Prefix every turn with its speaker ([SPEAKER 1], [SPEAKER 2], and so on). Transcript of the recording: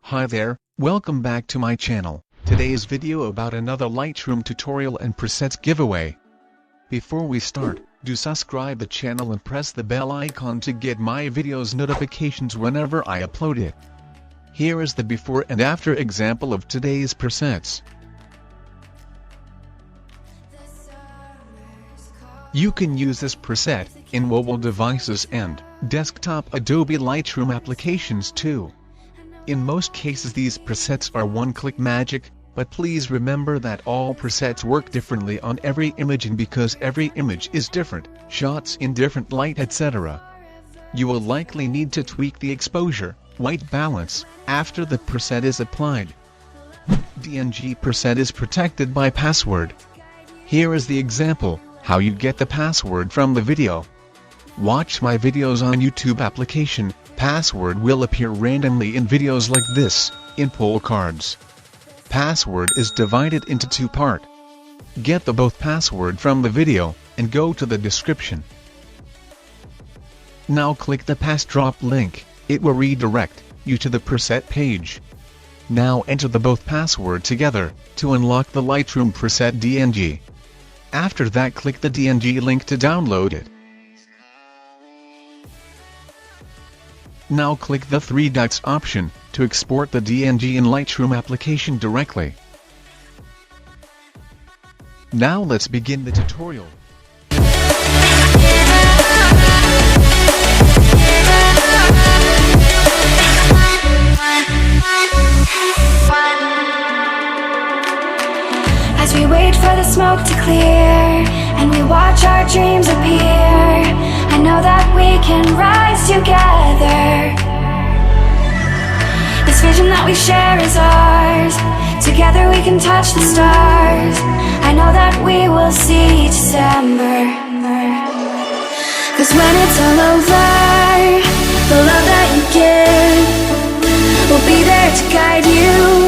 [SPEAKER 1] Hi there, welcome back to my channel. Today's video about another Lightroom tutorial and presets giveaway. Before we start, do subscribe the channel and press the bell icon to get my videos notifications whenever I upload it. Here is the before and after example of today's presets. You can use this preset in mobile devices and desktop Adobe Lightroom applications too. In most cases these presets are one-click magic, but please remember that all presets work differently on every image, and because every image is different, shots in different light etc. You will likely need to tweak the exposure, white balance, after the preset is applied. DNG preset is protected by password. Here is the example, how you get the password from the video. Watch my videos on YouTube application. Password will appear randomly in videos like this, in pull cards. Password is divided into two parts. Get the both password from the video, and go to the description. Now click the pass drop link, it will redirect you to the preset page. Now enter the both password together, to unlock the Lightroom preset DNG. After that click the DNG link to download it. Now click the three dots option, to export the DNG in Lightroom application directly. Now let's begin the tutorial.
[SPEAKER 2] As we wait for the smoke to clear, and we watch our dreams appear, I know that we can rise together. This vision that we share is ours. Together we can touch the stars. I know that we will see December. Cause when it's all over, the love that you give will be there to guide you.